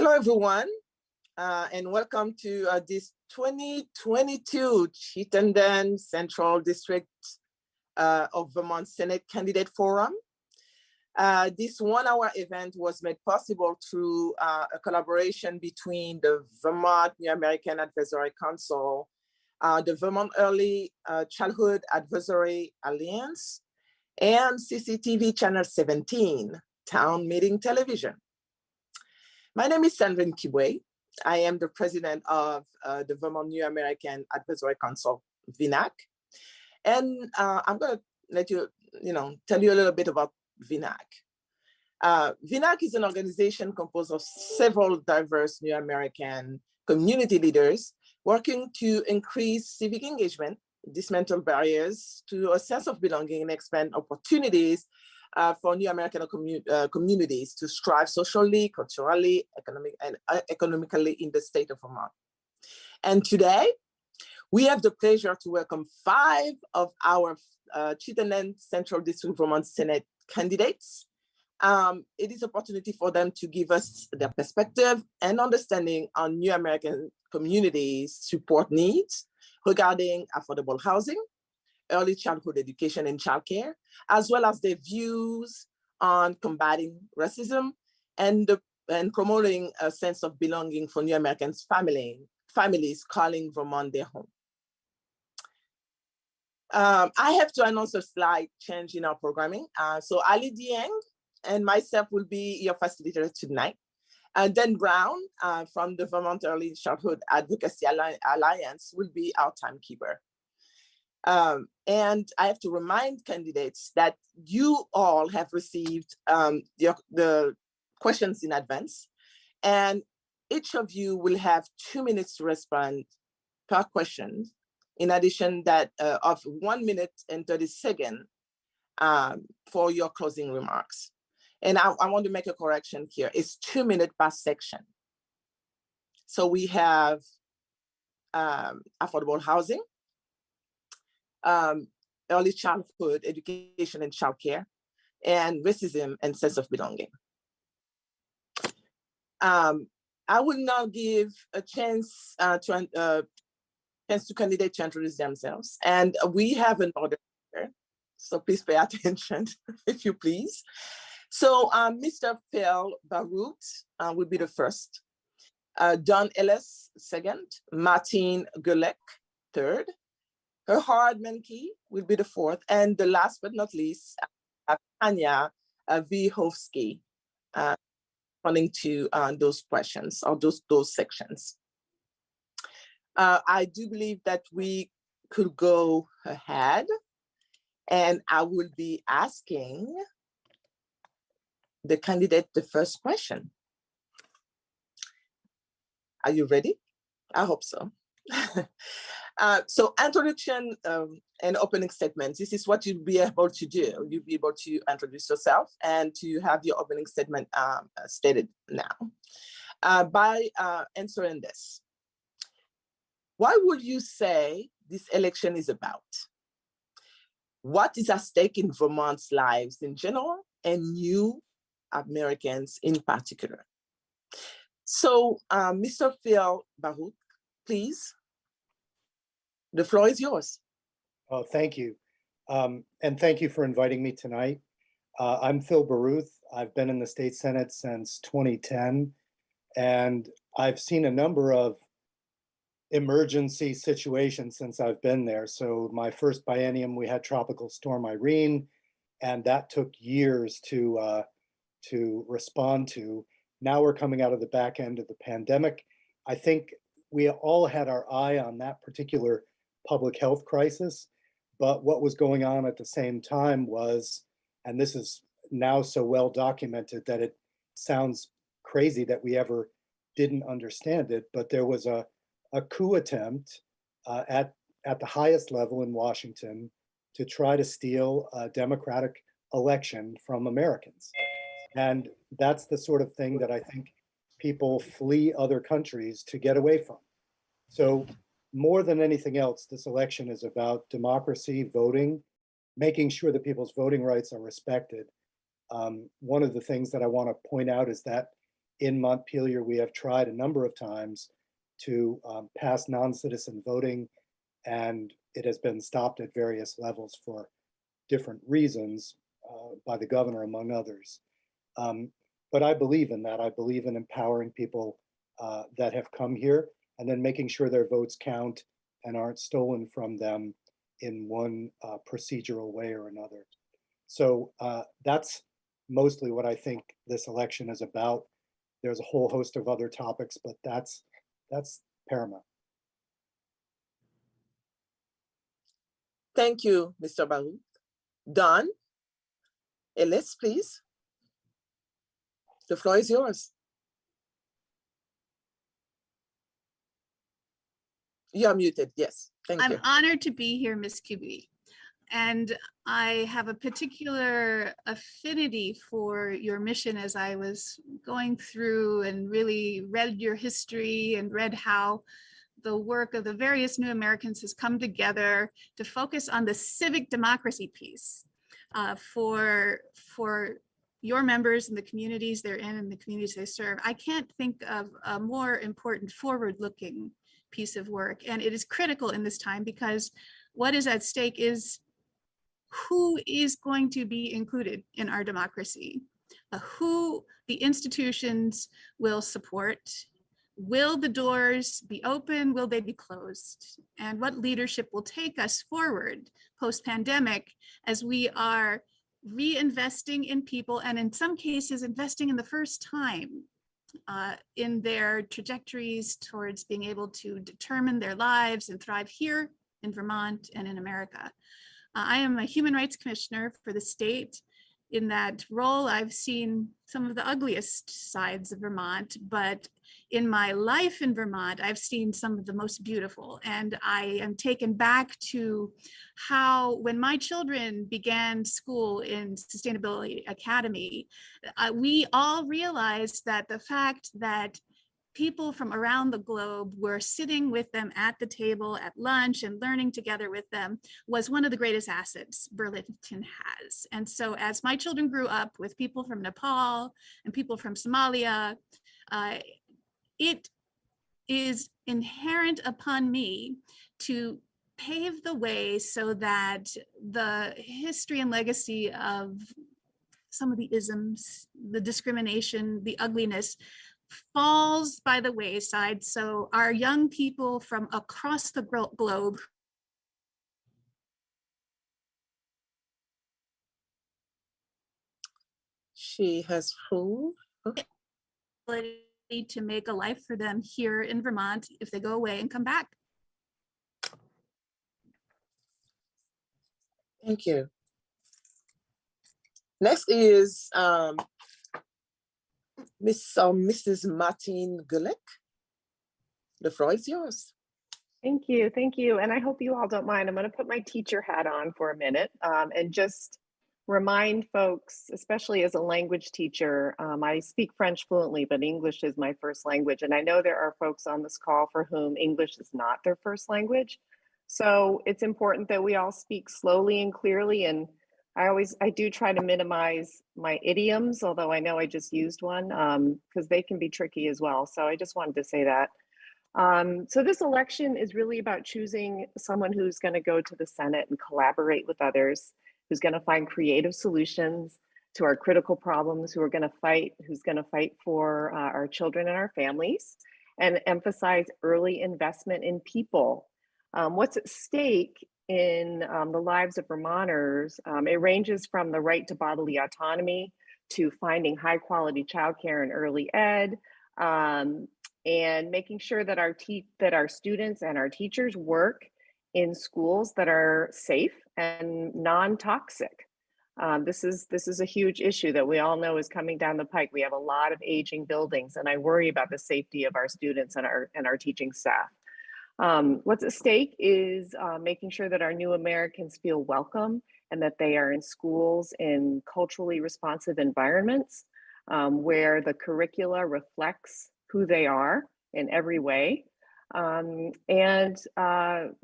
Hello, everyone, and welcome to this 2022 Chittenden Central District of Vermont Senate Candidate Forum. This one-hour event was made possible through a collaboration between the Vermont New American Advisory Council, the Vermont Early Childhood Advisory Alliance, and CCTV Channel 17, Town Meeting Television. My name is Sandrine Kibwe. I am the president of the Vermont New American Advisory Council, VNAAC. And I'm going to let you, tell you a little bit about VNAAC. VNAAC is an organization composed of several diverse New American community leaders working to increase civic engagement, dismantle barriers to a sense of belonging, and expand opportunities for New American communities to strive socially, culturally, economically in the state of Vermont. And today, we have the pleasure to welcome 5 of our Chittenden Central District Vermont Senate candidates. It is an opportunity for them to give us their perspective and understanding on New American communities' support needs regarding affordable housing, early childhood education and childcare, as well as their views on combating racism and promoting a sense of belonging for New Americans families calling Vermont their home. I have to announce a slight change in our programming. So Ali Dieng and myself will be your facilitator tonight. Dan Brown from the Vermont Early Childhood Advocacy Alliance will be our timekeeper. And I have to remind candidates that you all have received the questions in advance, and each of you will have 2 minutes to respond per question, in addition of 1 minute and 30 seconds for your closing remarks. And I want to make a correction here. It's 2 minutes per section. So we have affordable housing, early childhood education and childcare, and racism and sense of belonging. I will now give a chance to candidates to introduce themselves, and we have an order here, so please pay attention, if you please. So Mr. Phil Barout will be the first, Don Ellis second, Martin Gulek third, Herhard Menke will be the fourth, and the last but not least, Tanya Vyhovsky, responding to those questions or those sections. I do believe that we could go ahead, and I will be asking the candidate the first question. Are you ready? I hope so. So introduction and opening statements. This is what you'll be able to do. You'll be able to introduce yourself and to have your opening statement stated now. By answering this, what would you say this election is about? What is at stake in Vermont's lives in general and New Americans in particular? So Mr. Phil Barout, please. The floor is yours. Oh, thank you. And thank you for inviting me tonight. I'm Phil Barout. I've been in the state Senate since 2010, and I've seen a number of emergency situations since I've been there. So my first biennium, we had Tropical Storm Irene, and that took years to respond to. Now we're coming out of the back end of the pandemic. I think we all had our eye on that particular public health crisis, but what was going on at the same time was, and this is now so well documented that it sounds crazy that we ever didn't understand it, but there was a coup attempt at the highest level in Washington to try to steal a democratic election from Americans. And that's the sort of thing that I think people flee other countries to get away from. So more than anything else, this election is about democracy, voting, making sure that people's voting rights are respected. One of the things that I want to point out is that in Montpelier, we have tried a number of times to pass non-citizen voting, and it has been stopped at various levels for different reasons by the governor, among others. But I believe in that. I believe in empowering people that have come here and then making sure their votes count and aren't stolen from them in one procedural way or another. So that's mostly what I think this election is about. There's a whole host of other topics, but that's paramount. Thank you, Mr. Baruch. Don, Ellis, please. The floor is yours. You are muted, yes. Thank you. I'm honored to be here, Ms. QB. And I have a particular affinity for your mission as I was going through and really read your history and read how the work of the various New Americans has come together to focus on the civic democracy piece for your members and the communities they're in and the communities they serve. I can't think of a more important forward-looking piece of work. And it is critical in this time because what is at stake is who is going to be included in our democracy, who the institutions will support. Will the doors be open? Will they be closed? And what leadership will take us forward post-pandemic as we are reinvesting in people and in some cases investing in the first time in their trajectories towards being able to determine their lives and thrive here in Vermont and in America. I am a human rights commissioner for the state. In that role, I've seen some of the ugliest sides of Vermont, but in my life in Vermont, I've seen some of the most beautiful. And I am taken back to how, when my children began school in Sustainability Academy, we all realized that the fact that people from around the globe were sitting with them at the table at lunch and learning together with them was one of the greatest assets Burlington has. And so as my children grew up with people from Nepal and people from Somalia, it is inherent upon me to pave the way so that the history and legacy of some of the isms, the discrimination, the ugliness falls by the wayside. So our young people from across the globe She has full. ability to make a life for them here in Vermont if they go away and come back. Thank you. Next is Mrs. Martine Gulick. The floor is yours. Thank you. Thank you. And I hope you all don't mind. I'm going to put my teacher hat on for a minute and just remind folks, especially as a language teacher, I speak French fluently, but English is my first language. And I know there are folks on this call for whom English is not their first language. So it's important that we all speak slowly and clearly. And I do try to minimize my idioms, although I know I just used one because they can be tricky as well. So I just wanted to say that. So this election is really about choosing someone who's going to go to the Senate and collaborate with others, who's going to find creative solutions to our critical problems, who's going to fight for our children and our families, and emphasize early investment in people. What's at stake in the lives of Vermonters, it ranges from the right to bodily autonomy to finding high quality childcare and early ed, and making sure that our students and our teachers work in schools that are safe and non-toxic. This is a huge issue that we all know is coming down the pike. We have a lot of aging buildings, and I worry about the safety of our students and our teaching staff. What's at stake is making sure that our new Americans feel welcome and that they are in schools in culturally responsive environments where the curricula reflects who they are in every way, and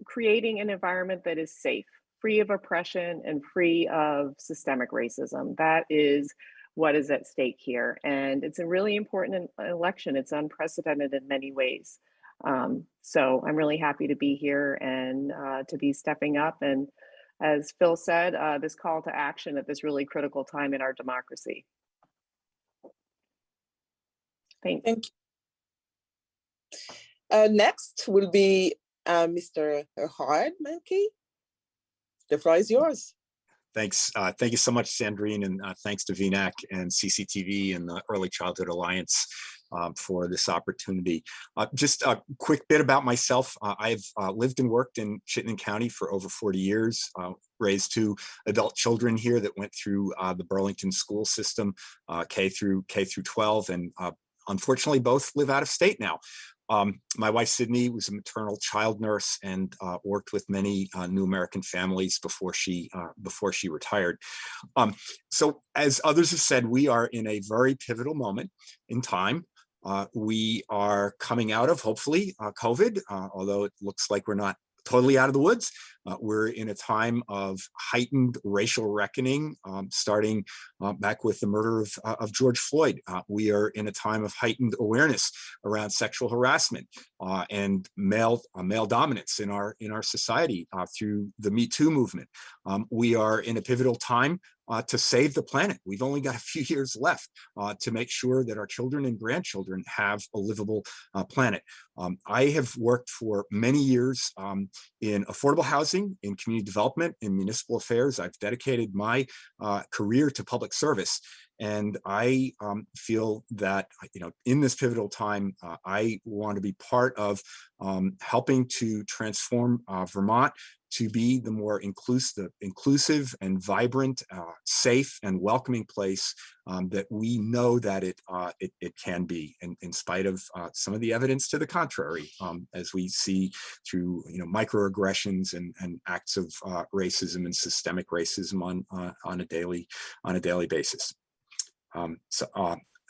creating an environment that is safe, free of oppression and free of systemic racism. That is what is at stake here. And it's a really important election. It's unprecedented in many ways. So I'm really happy to be here and to be stepping up. And as Phil said, this call to action at this really critical time in our democracy. Thanks. Thank you. Next will be Mr. Howard Mankey. The floor is yours. Thanks. Thank you so much, Sandrine, and thanks to VNAAC and CCTV and the Early Childhood Alliance for this opportunity. Just a quick bit about myself. I've lived and worked in Chittenden County for over 40 years, raised 2 adult children here that went through the Burlington school system, K through 12, and unfortunately both live out of state now. My wife, Sydney, was a maternal child nurse and worked with many new American families before she retired. So as others have said, we are in a very pivotal moment in time. We are coming out of, hopefully, COVID, although it looks like we're not totally out of the woods. We're in a time of heightened racial reckoning, starting back with the murder of George Floyd. We are in a time of heightened awareness around sexual harassment and male dominance in our society through the Me Too movement. We are in a pivotal time to save the planet. We've only got a few years left to make sure that our children and grandchildren have a livable planet. I have worked for many years in affordable housing, in community development, in municipal affairs. I've dedicated my career to public service. And I feel that, in this pivotal time, I want to be part of helping to transform Vermont to be the more inclusive and vibrant, safe and welcoming place that we know that it can be, and in spite of some of the evidence to the contrary, as we see through microaggressions and acts of racism and systemic racism on a daily basis.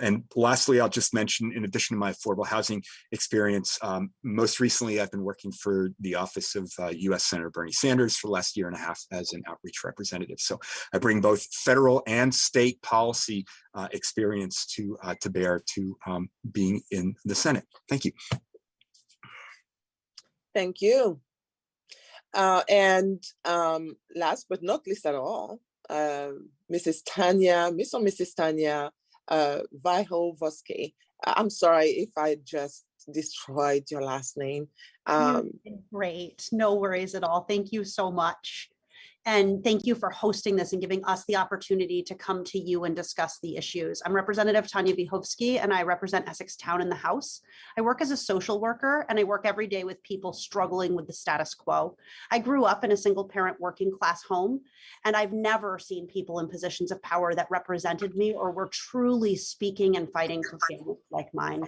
And lastly, I'll just mention, in addition to my affordable housing experience, most recently I've been working for the office of U.S. Senator Bernie Sanders for the last 1.5 years as an outreach representative. So I bring both federal and state policy experience to bear to being in the Senate. Thank you. Thank you. And last but not least at all, Mrs. Tanya Vyhovsky. I'm sorry if I just destroyed your last name. Great, no worries at all. Thank you so much. And thank you for hosting this and giving us the opportunity to come to you and discuss the issues. I'm Representative Tanya Vyhovsky, and I represent Essex Town in the House. I work as a social worker, and I work every day with people struggling with the status quo. I grew up in a single parent working class home, and I've never seen people in positions of power that represented me or were truly speaking and fighting for families like mine.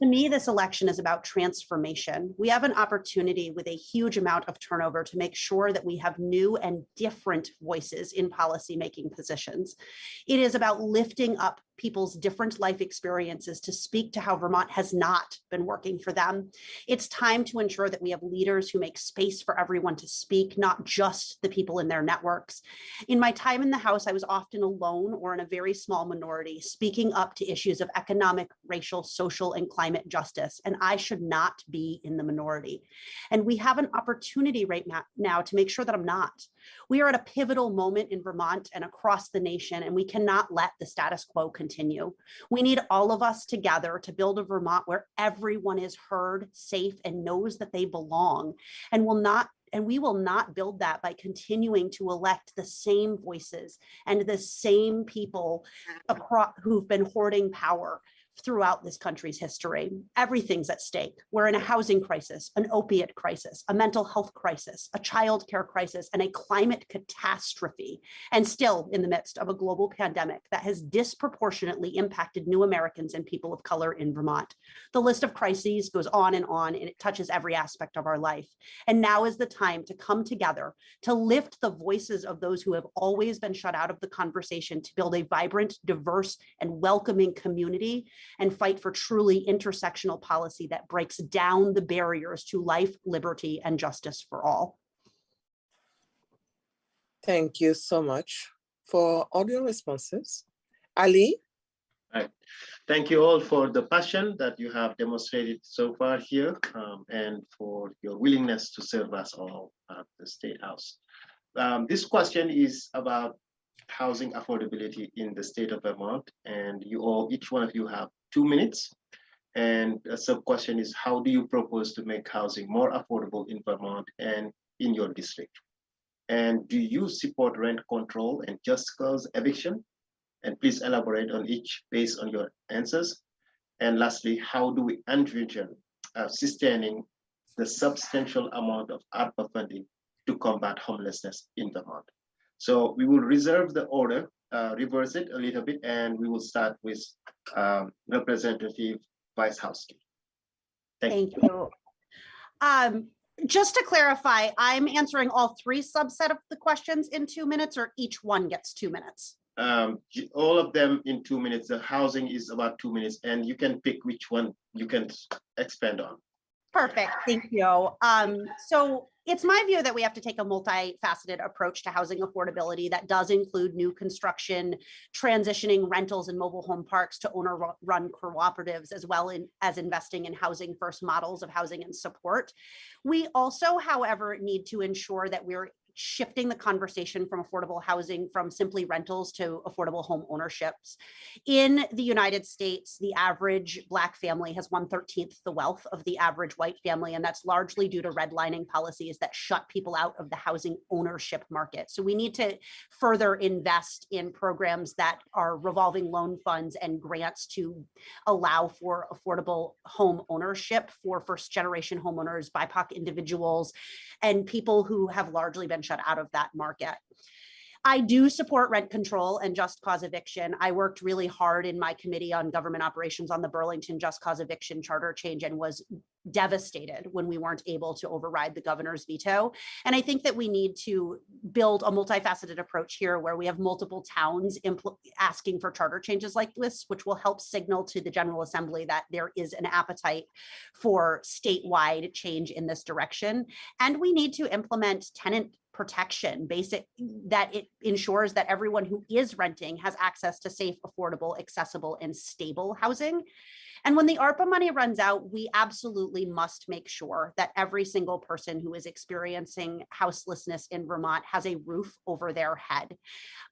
To me, this election is about transformation. We have an opportunity with a huge amount of turnover to make sure that we have new and different voices in policymaking positions. It is about lifting up people's different life experiences to speak to how Vermont has not been working for them. It's time to ensure that we have leaders who make space for everyone to speak, not just the people in their networks. In my time in the House, I was often alone or in a very small minority, speaking up to issues of economic, racial, social, and climate justice, and I should not be in the minority. And we have an opportunity right now to make sure that I'm not. We are at a pivotal moment in Vermont and across the nation, and we cannot let the status quo continue. We need all of us together to build a Vermont where everyone is heard, safe, and knows that they belong. And we will not build that by continuing to elect the same voices and the same people who've been hoarding power throughout this country's history. Everything's at stake. We're in a housing crisis, an opiate crisis, a mental health crisis, a childcare crisis, and a climate catastrophe, and still in the midst of a global pandemic that has disproportionately impacted new Americans and people of color in Vermont. The list of crises goes on, and it touches every aspect of our life. And now is the time to come together to lift the voices of those who have always been shut out of the conversation, to build a vibrant, diverse, and welcoming community, and fight for truly intersectional policy that breaks down the barriers to life, liberty, and justice for all. Thank you so much for all your responses. Ali? Right. Thank you all for the passion that you have demonstrated so far here, and for your willingness to serve us all at the State House. This question is about housing affordability in the state of Vermont, and each one of you have 2 minutes. And a sub-question is, how do you propose to make housing more affordable in Vermont and in your district? And do you support rent control and just cause eviction? And please elaborate on each based on your answers. And lastly, how do we envision sustaining the substantial amount of ARPA funding to combat homelessness in Vermont? So we will reserve the order, reverse it a little bit, and we will start with Representative Weishowski. Thank you. Just to clarify, I'm answering all 3 subset of the questions in 2 minutes, or each one gets 2 minutes? All of them in 2 minutes. The housing is about 2 minutes, and you can pick which one you can expand on. Perfect, thank you. So it's my view that we have to take a multifaceted approach to housing affordability that does include new construction, transitioning rentals and mobile home parks to owner-run cooperatives, as well as investing in housing first models of housing and support. We also, however, need to ensure that we're shifting the conversation from affordable housing from simply rentals to affordable home ownerships. In the United States, the average Black family has 1/13 the wealth of the average white family, and that's largely due to redlining policies that shut people out of the housing ownership market. So we need to further invest in programs that are revolving loan funds and grants to allow for affordable home ownership for first-generation homeowners, BIPOC individuals, and people who have largely been shut out of that market. I do support rent control and just cause eviction. I worked really hard in my committee on government operations on the Burlington just cause eviction charter change and was devastated when we weren't able to override the governor's veto. And I think that we need to build a multifaceted approach here where we have multiple towns asking for charter changes like this, which will help signal to the General Assembly that there is an appetite for statewide change in this direction. And we need to implement tenant protection, that it ensures that everyone who is renting has access to safe, affordable, accessible, and stable housing. And when the ARPA money runs out, we absolutely must make sure that every single person who is experiencing houselessness in Vermont has a roof over their head.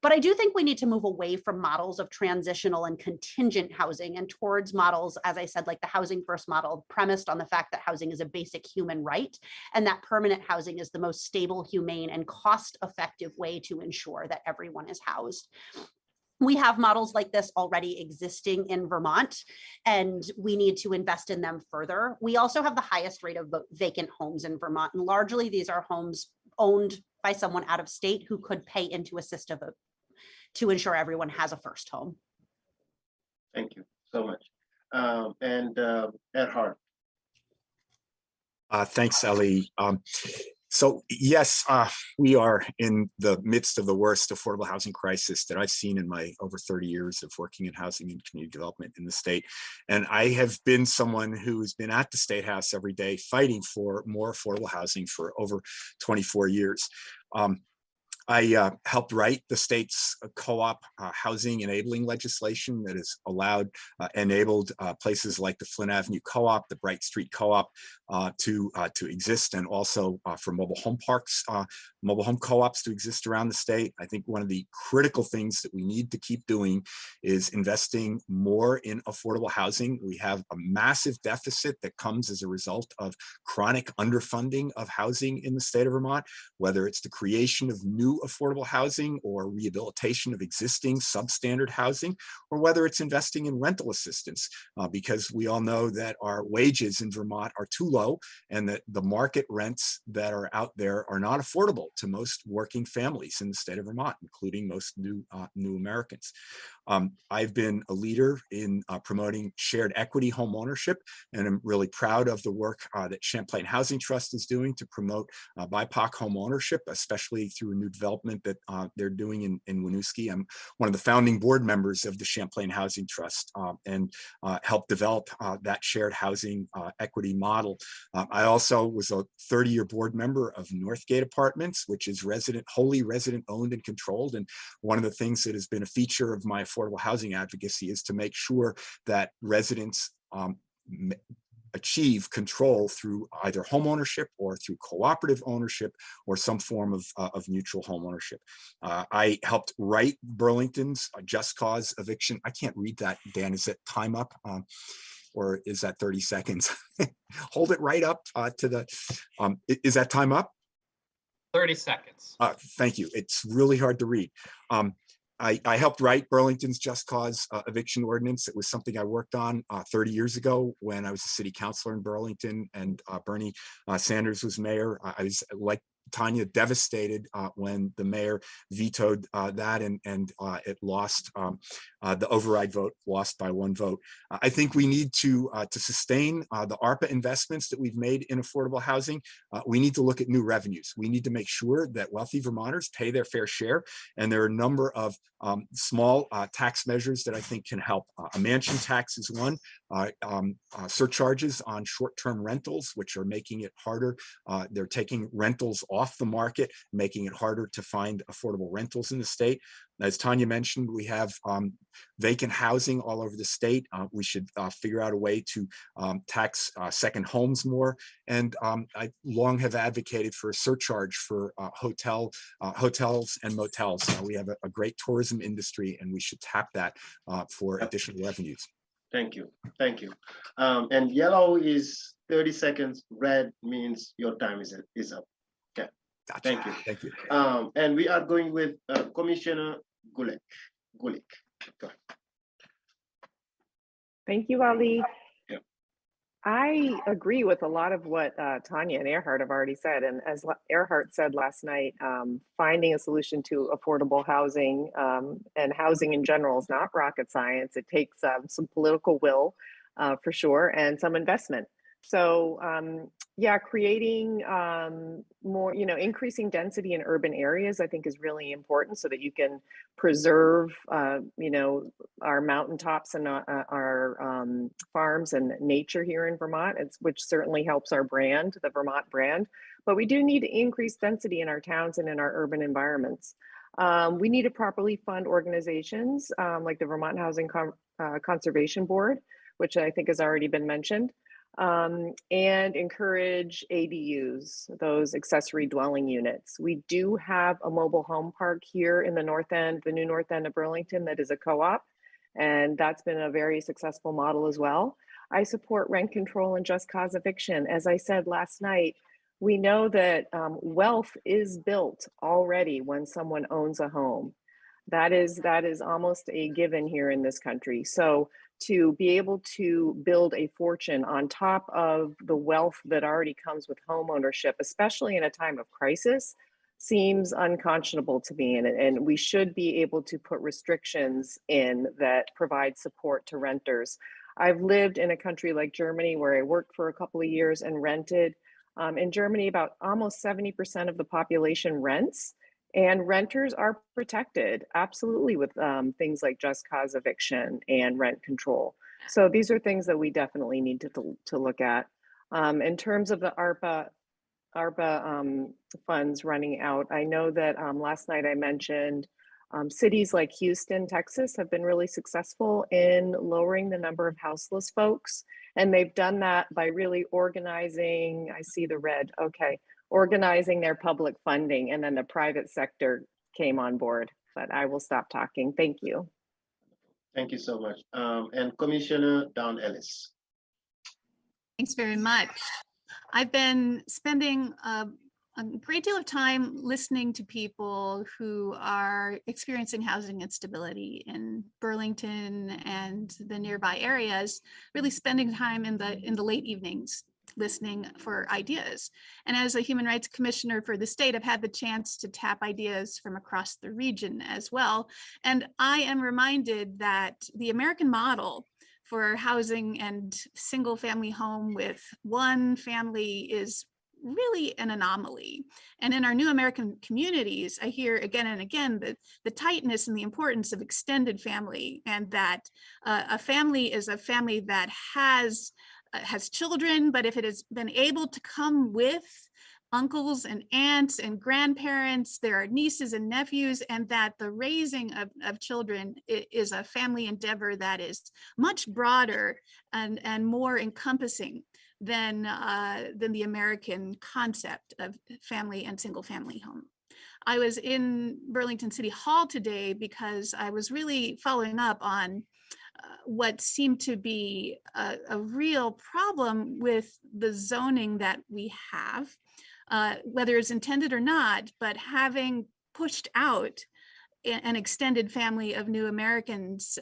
But I do think we need to move away from models of transitional and contingent housing and towards models, as I said, like the housing first model, premised on the fact that housing is a basic human right, and that permanent housing is the most stable, humane, and cost-effective way to ensure that everyone is housed. We have models like this already existing in Vermont, and we need to invest in them further. We also have the highest rate of vacant homes in Vermont, and largely these are homes owned by someone out of state who could pay into a system to ensure everyone has a first home. Thank you so much. And Ed Hart. Thanks, Ellie. So yes, we are in the midst of the worst affordable housing crisis that I've seen in my over 30 years of working in housing and community development in the state. And I have been someone who has been at the State House every day fighting for more affordable housing for over 24 years. I helped write the state's co-op housing enabling legislation that has enabled places like the Flint Avenue Co-op, the Bright Street Co-op to exist, and also for mobile home parks, mobile home co-ops to exist around the state. I think one of the critical things that we need to keep doing is investing more in affordable housing. We have a massive deficit that comes as a result of chronic underfunding of housing in the state of Vermont, whether it's the creation of new affordable housing or rehabilitation of existing substandard housing, or whether it's investing in rental assistance, because we all know that our wages in Vermont are too low and that the market rents that are out there are not affordable to most working families in the state of Vermont, including most new Americans. I've been a leader in promoting shared equity home ownership, and I'm really proud of the work that Champlain Housing Trust is doing to promote BIPOC home ownership, especially through a new development development that they're doing in Winooski. I'm one of the founding board members of the Champlain Housing Trust and helped develop that shared housing equity model. I also was a 30-year board member of Northgate Apartments, which is wholly resident owned and controlled. And one of the things that has been a feature of my affordable housing advocacy is to make sure that residents achieve control through either home ownership or through cooperative ownership or some form of mutual home ownership. I helped write Burlington's Just Cause eviction. I can't read that, Dan. Is it time up? Or is that 30 seconds? Hold it right up to the, is that time up? 30 seconds. Thank you. It's really hard to read. I helped write Burlington's Just Cause eviction ordinance. It was something I worked on 30 years ago when I was a city councilor in Burlington and Bernie Sanders was mayor. I was, like Tanya, devastated when the mayor vetoed that and it lost. The override vote lost by 1 vote. I think we need to sustain the ARPA investments that we've made in affordable housing. We need to look at new revenues. We need to make sure that wealthy Vermonters pay their fair share. And there are a number of small tax measures that I think can help. A mansion tax is one. Surcharges on short-term rentals, which are making it harder. They're taking rentals off the market, making it harder to find affordable rentals in the state. As Tanya mentioned, we have vacant housing all over the state. We should figure out a way to tax second homes more. And I long have advocated for a surcharge for hotels and motels. We have a great tourism industry and we should tap that for additional revenues. Thank you. Thank you. And yellow is 30 seconds. Red means your time is up. Okay. Gotcha. Thank you. Thank you. And we are going with Commissioner Gulick. Go ahead. Thank you, Ali. Yeah. I agree with a lot of what Tanya and Earhart have already said. And as Earhart said last night, finding a solution to affordable housing and housing in general is not rocket science. It takes some political will for sure and some investment. So yeah, creating more, increasing density in urban areas, I think is really important so that you can preserve, our mountaintops and our farms and nature here in Vermont, which certainly helps our brand, the Vermont brand. But we do need to increase density in our towns and in our urban environments. We need to properly fund organizations like the Vermont Housing Conservation Board, which I think has already been mentioned. And encourage ADUs, those accessory dwelling units. We do have a mobile home park here in the north end, the new north end of Burlington, that is a co-op, and that's been a very successful model as well. I support rent control and just cause eviction. As I said last night, we know that wealth is built already when someone owns a home. That is almost a given here in this country. So to be able to build a fortune on top of the wealth that already comes with home ownership, especially in a time of crisis, seems unconscionable to me. And we should be able to put restrictions in that provide support to renters. I've lived in a country like Germany where I worked for a couple of years and rented. In Germany, about almost 70% of the population rents. And renters are protected, absolutely, with things like just cause eviction and rent control. So these are things that we definitely need to look at. In terms of the ARPA funds running out, I know that last night I mentioned cities like Houston, Texas have been really successful in lowering the number of houseless folks. And they've done that by really organizing, I see the red, okay. Organizing their public funding, and then the private sector came on board. But I will stop talking. Thank you. Thank you so much. And Commissioner Dawn Ellis. Thanks very much. I've been spending a great deal of time listening to people who are experiencing housing instability in Burlington and the nearby areas, really spending time in the late evenings listening for ideas. And as a human rights commissioner for the state, I've had the chance to tap ideas from across the region as well. And I am reminded that the American model for housing and single family home with one family is really an anomaly. And in our new American communities, I hear again and again the tightness and the importance of extended family, and that a family is a family that has children, but if it has been able to come with uncles and aunts and grandparents, there are nieces and nephews, and that the raising of children is a family endeavor that is much broader and more encompassing than the American concept of family and single family home. I was in Burlington City Hall today because I was really following up on what seemed to be a real problem with the zoning that we have. Whether it's intended or not, but having pushed out an extended family of new Americans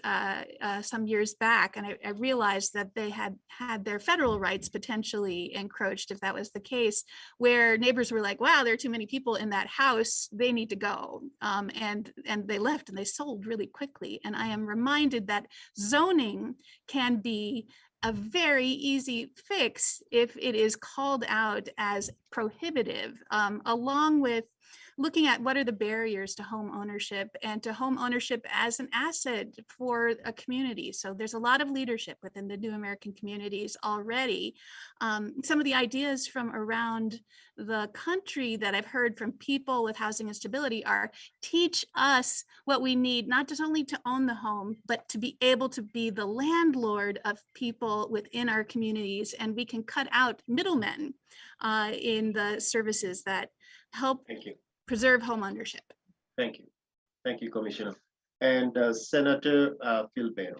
some years back, and I realized that they had their federal rights potentially encroached if that was the case, where neighbors were like, wow, there are too many people in that house, they need to go. And they left and they sold really quickly. And I am reminded that zoning can be a very easy fix if it is called out as prohibitive, along with looking at what are the barriers to home ownership and to home ownership as an asset for a community. So there's a lot of leadership within the new American communities already. Some of the ideas from around the country that I've heard from people with housing instability are teach us what we need, not just only to own the home, but to be able to be the landlord of people within our communities. And we can cut out middlemen in the services that help preserve home ownership. Thank you. Thank you, Commissioner. And Senator Philbert.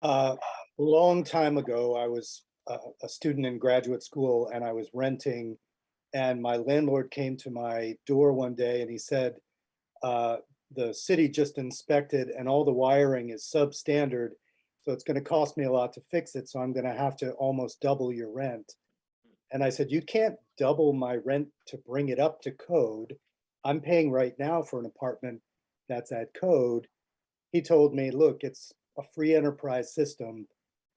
A long time ago, I was a student in graduate school and I was renting, and my landlord came to my door one day and he said, the city just inspected and all the wiring is substandard, so it's going to cost me a lot to fix it, so I'm going to have to almost double your rent. And I said, you can't double my rent to bring it up to code. I'm paying right now for an apartment that's at code. He told me, look, it's a free enterprise system.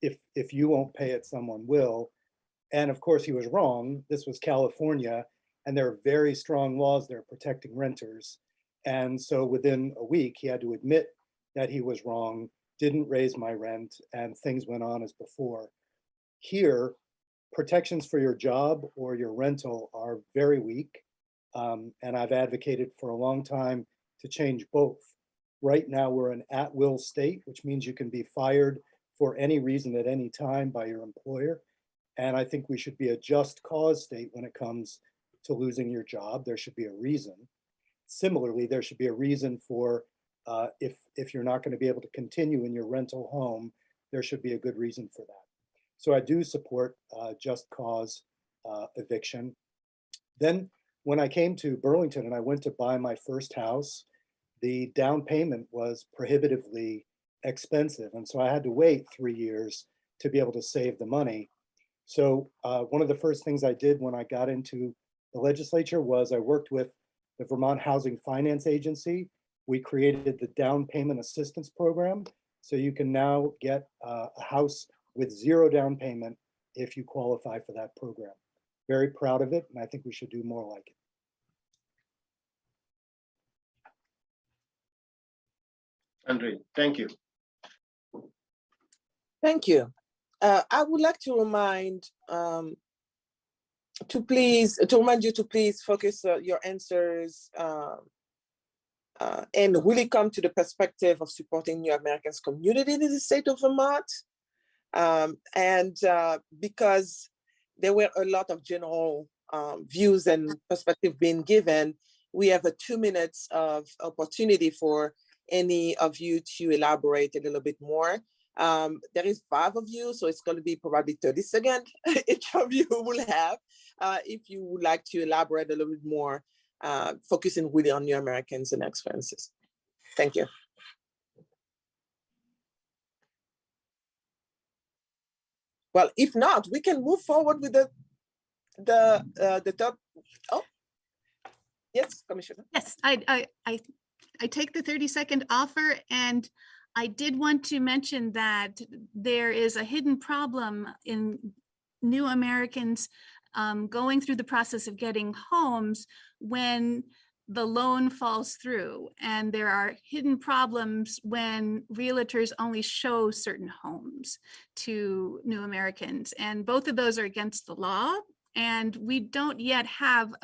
If you won't pay it, someone will. And of course he was wrong. This was California, and there are very strong laws there protecting renters. And so within a week, he had to admit that he was wrong, didn't raise my rent, and things went on as before. Here, protections for your job or your rental are very weak. And I've advocated for a long time to change both. Right now, we're an at-will state, which means you can be fired for any reason at any time by your employer. And I think we should be a just cause state when it comes to losing your job. There should be a reason. Similarly, there should be a reason for if you're not going to be able to continue in your rental home, there should be a good reason for that. So I do support just cause eviction. Then when I came to Burlington and I went to buy my first house, the down payment was prohibitively expensive. And so I had to wait 3 years to be able to save the money. So one of the first things I did when I got into the legislature was I worked with the Vermont Housing Finance Agency. We created the down payment assistance program. So you can now get a house with zero down payment if you qualify for that program. Very proud of it, and I think we should do more like it. Andre, thank you. Thank you. I would like to remind you to please focus your answers and really come to the perspective of supporting New Americans community in the state of Vermont. Because there were a lot of general views and perspective being given, we have 2 minutes of opportunity for any of you to elaborate a little bit more. There is 5 of you, so it's going to be probably 30 seconds each of you will have if you would like to elaborate a little bit more, focusing really on New Americans and experiences. Thank you. Well, if not, we can move forward with the top. Oh, yes, Commissioner. Yes, I take the 30-second offer, and I did want to mention that there is a hidden problem in New Americans going through the process of getting homes when the loan falls through, and there are hidden problems when realtors only show certain homes to new Americans, and both of those are against the law, and we don't yet have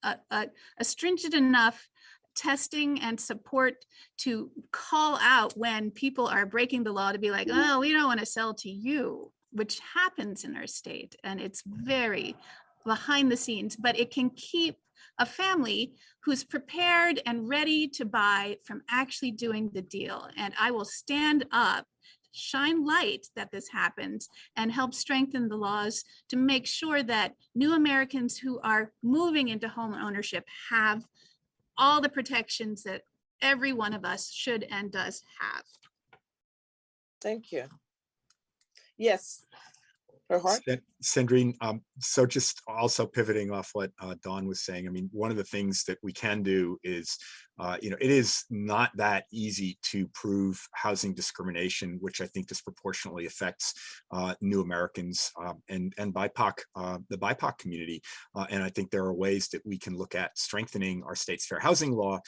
a stringent enough testing and support to call out when people are breaking the law, to be like, oh, we don't want to sell to you, which happens in our state, and it's very behind the scenes, but it can keep a family who's prepared and ready to buy from actually doing the deal. And I will stand up, shine light that this happens, and help strengthen the laws to make sure that new Americans who are moving into home ownership have all the protections that every one of us should and does have. Thank you. Yes. Sandrine, so just also pivoting off what Dawn was saying, I mean, one of the things that we can do is, it is not that easy to prove housing discrimination, which I think disproportionately affects new Americans and BIPOC, the BIPOC community. And I think there are ways that we can look at strengthening our state's fair housing law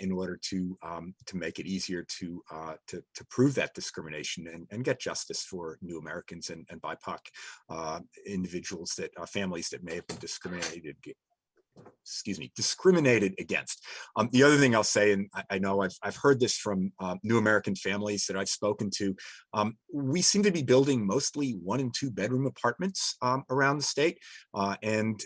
in order to make it easier to prove that discrimination and get justice for new Americans and BIPOC individuals, that families that may have been discriminated against. The other thing I'll say, and I know I've heard this from new American families that I've spoken to, we seem to be building mostly 1 and 2 bedroom apartments around the state. And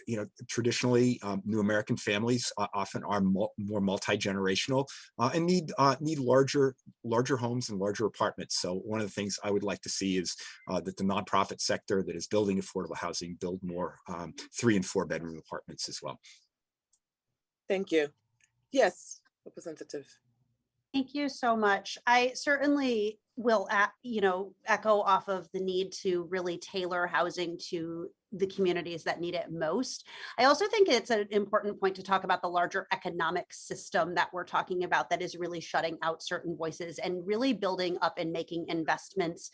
traditionally, new American families often are more multi-generational and need larger homes and larger apartments. So one of the things I would like to see is that the nonprofit sector that is building affordable housing build more 3 and 4 bedroom apartments as well. Thank you. Yes, Representative. Thank you so much. I certainly will, echo off of the need to really tailor housing to the communities that need it most. I also think it's an important point to talk about the larger economic system that we're talking about that is really shutting out certain voices and really building up and making investments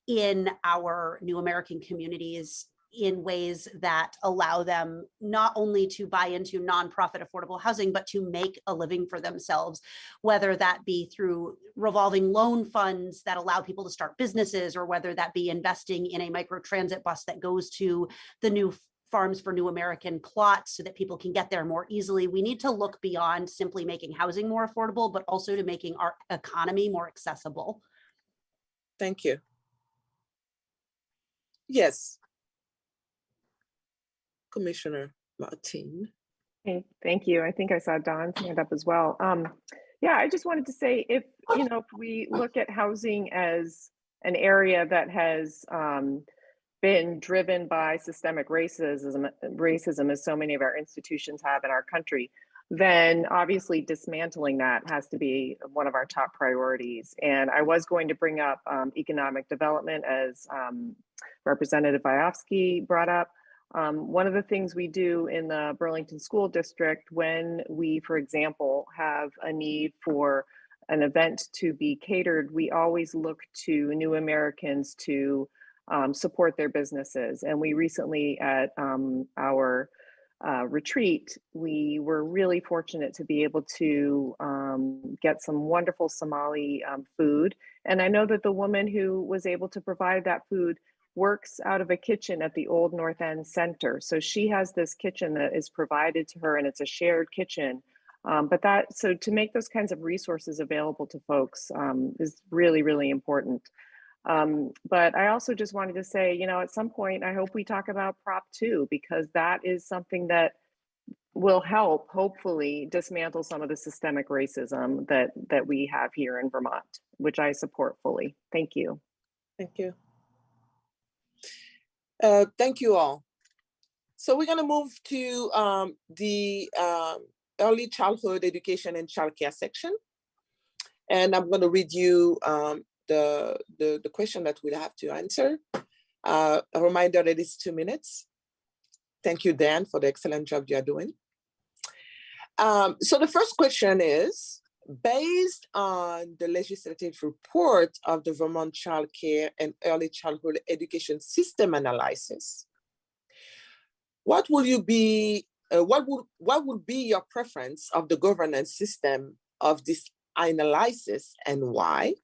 in our new American communities in ways that allow them not only to buy into nonprofit affordable housing, but to make a living for themselves, whether that be through revolving loan funds that allow people to start businesses, or whether that be investing in a micro transit bus that goes to the new Farms for New American plots so that people can get there more easily. We need to look beyond simply making housing more affordable, but also to making our economy more accessible. Thank you. Yes. Commissioner Martin. Okay, thank you. I think I saw Don's hand up as well. Yeah, I just wanted to say, if we look at housing as an area that has been driven by systemic racism, as so many of our institutions have in our country, then obviously dismantling that has to be one of our top priorities. And I was going to bring up economic development, as Representative Vyofsky brought up. One of the things we do in the Burlington School District, when we, for example, have a need for an event to be catered, we always look to new Americans to support their businesses. And we recently, at our retreat, we were really fortunate to be able to get some wonderful Somali food. And I know that the woman who was able to provide that food works out of a kitchen at the Old North End Center. So she has this kitchen that is provided to her, and it's a shared kitchen. So to make those kinds of resources available to folks is really, really important. But I also just wanted to say, at some point, I hope we talk about Prop 2, because that is something that will help, hopefully, dismantle some of the systemic racism that we have here in Vermont, which I support fully. Thank you. Thank you. Thank you all. So we're going to move to the early childhood education and childcare section. And I'm going to read you the question that we'll have to answer. A reminder that it's 2 minutes. Thank you, Dan, for the excellent job you're doing. So the first question is, based on the legislative report of the Vermont Child Care and Early Childhood Education System Analysis, what will you be, what would be your preference of the governance system of this analysis and why?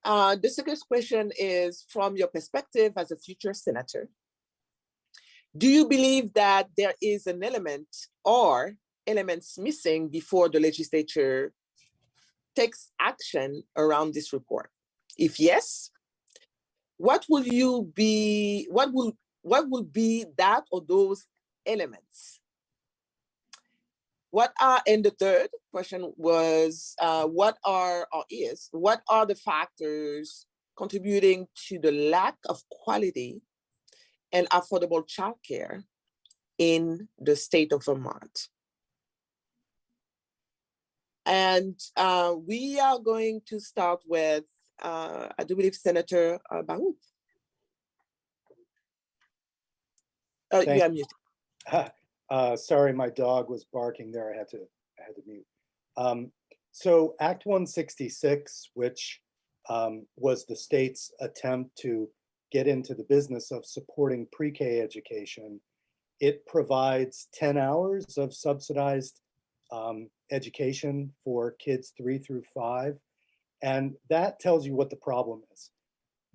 The second question is, from your perspective as a future senator, do you believe that there is an element or elements missing before the legislature takes action around this report? If yes, what will be that or those elements? And the third question was, what are the factors contributing to the lack of quality and affordable childcare in the state of Vermont? And we are going to start with, I do believe, Senator Baruch. You are muted. Sorry, my dog was barking there. I had to mute. So Act 166, which was the state's attempt to get into the business of supporting pre-K education, it provides 10 hours of subsidized education for kids 3 through 5. And that tells you what the problem is.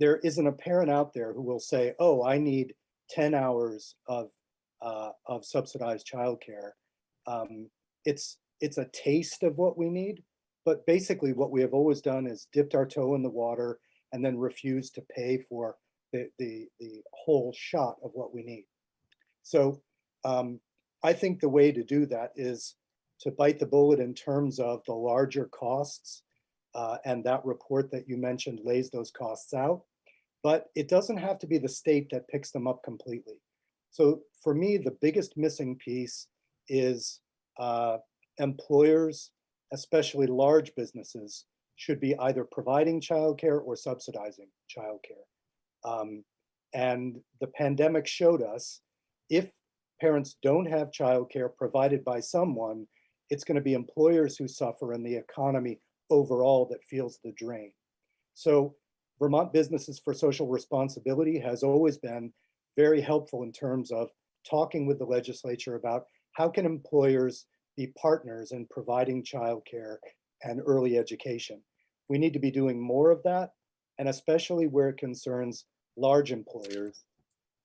There isn't a parent out there who will say, oh, I need 10 hours of subsidized childcare. It's a taste of what we need, but basically what we have always done is dipped our toe in the water and then refused to pay for the whole shot of what we need. So I think the way to do that is to bite the bullet in terms of the larger costs, and that report that you mentioned lays those costs out, but it doesn't have to be the state that picks them up completely. So for me, the biggest missing piece is employers, especially large businesses, should be either providing childcare or subsidizing childcare. And the pandemic showed us, if parents don't have childcare provided by someone, it's going to be employers who suffer and the economy overall that feels the drain. So Vermont Businesses for Social Responsibility has always been very helpful in terms of talking with the legislature about how can employers be partners in providing childcare and early education. We need to be doing more of that, and especially where it concerns large employers.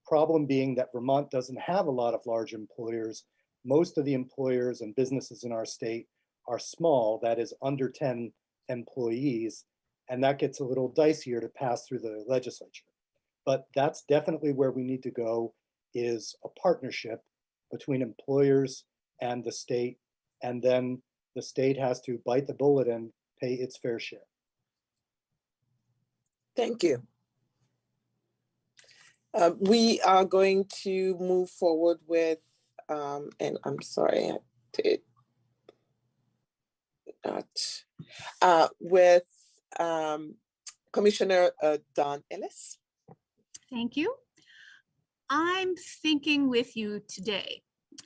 Problem being that Vermont doesn't have a lot of large employers. Most of the employers and businesses in our state are small, that is under 10 employees, and that gets a little dicier to pass through the legislature. But that's definitely where we need to go, is a partnership between employers and the state, and then the state has to bite the bullet and pay its fair share. Thank you. We are going to move forward with, and I'm sorry, I did not, with Commissioner Dawn Ellis. Thank you. I'm thinking with you today.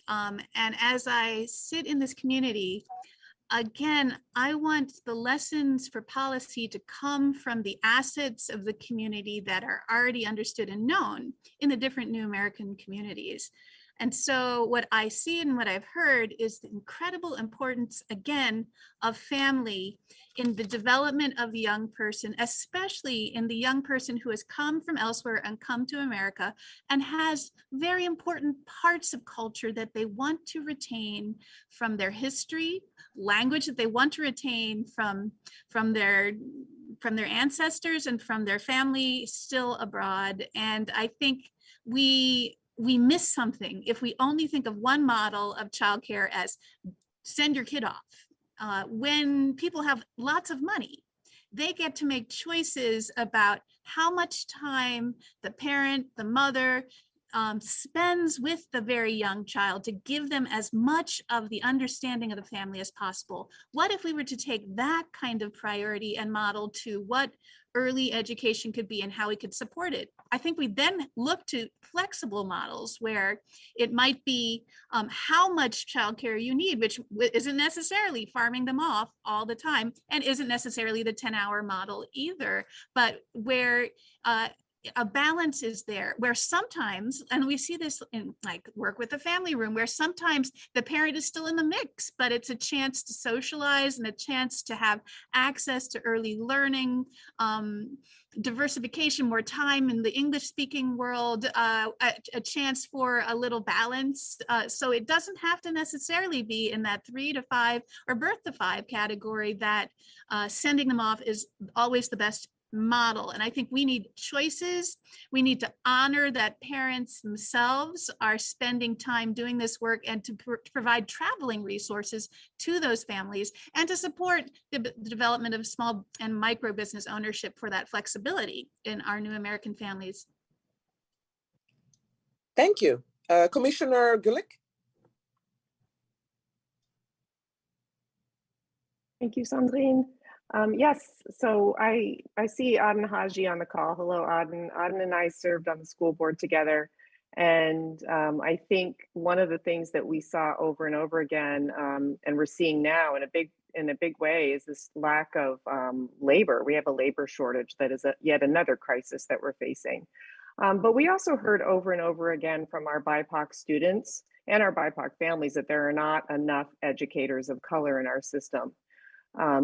And as I sit in this community, again, I want the lessons for policy to come from the assets of the community that are already understood and known in the different New American communities. And so what I see and what I've heard is the incredible importance, again, of family in the development of the young person, especially in the young person who has come from elsewhere and come to America and has very important parts of culture that they want to retain from their history, language that they want to retain from their ancestors and from their family still abroad. And I think we miss something if we only think of one model of childcare as send your kid off. When people have lots of money, they get to make choices about how much time the parent, the mother, spends with the very young child to give them as much of the understanding of the family as possible. What if we were to take that kind of priority and model to what early education could be and how we could support it? I think we then look to flexible models where it might be how much childcare you need, which isn't necessarily farming them off all the time and isn't necessarily the 10-hour model either, but where a balance is there where sometimes, and we see this in like work with the family room, where sometimes the parent is still in the mix, but it's a chance to socialize and a chance to have access to early learning, diversification, more time in the English speaking world, a chance for a little balance. So it doesn't have to necessarily be in that 3 to 5 or birth to 5 category that sending them off is always the best model. And I think we need choices. We need to honor that parents themselves are spending time doing this work, and to provide traveling resources to those families, and to support the development of small and micro business ownership for that flexibility in our new American families. Thank you. Commissioner Gulick? Thank you, Sandrine. Yes, so I see Aden Haji on the call. Hello, Aden. Aden and I served on the school board together. And I think one of the things that we saw over and over again, and we're seeing now in a big way, is this lack of labor. We have a labor shortage that is yet another crisis that we're facing. But we also heard over and over again from our BIPOC students and our BIPOC families that there are not enough educators of color in our system.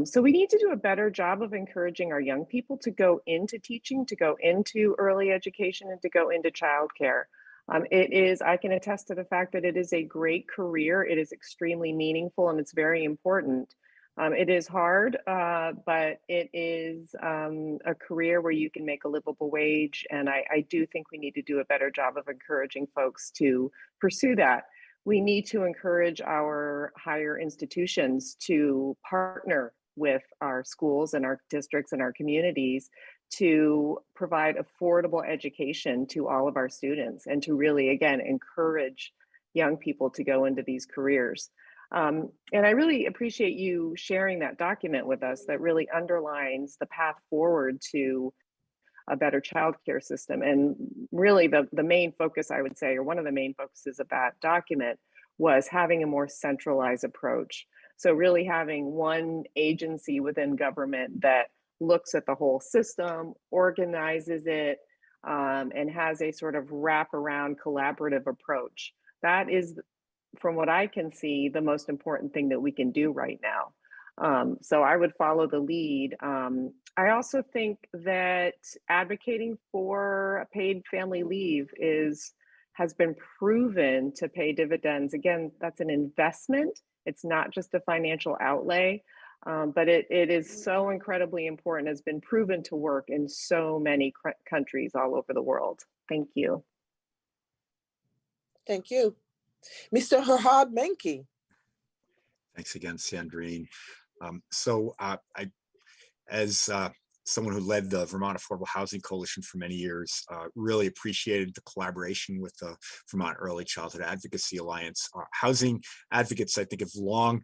So we need to do a better job of encouraging our young people to go into teaching, to go into early education, and to go into childcare. I can attest to the fact that it is a great career. It is extremely meaningful, and it's very important. It is hard, but it is a career where you can make a livable wage. And I do think we need to do a better job of encouraging folks to pursue that. We need to encourage our higher institutions to partner with our schools and our districts and our communities to provide affordable education to all of our students, and to really, again, encourage young people to go into these careers. And I really appreciate you sharing that document with us that really underlines the path forward to a better childcare system. And really the main focus, I would say, or one of the main focuses of that document, was having a more centralized approach. So really having one agency within government that looks at the whole system, organizes it, and has a sort of wraparound collaborative approach. That is, from what I can see, the most important thing that we can do right now. So I would follow the lead. I also think that advocating for paid family leave has been proven to pay dividends. Again, that's an investment. It's not just a financial outlay, but it is so incredibly important. Has been proven to work in so many countries all over the world. Thank you. Thank you. Mr. Herhad Menki. Thanks again, Sandrine. As someone who led the Vermont Affordable Housing Coalition for many years, really appreciated the collaboration with the Vermont Early Childhood Advocacy Alliance. Housing advocates, I think, have long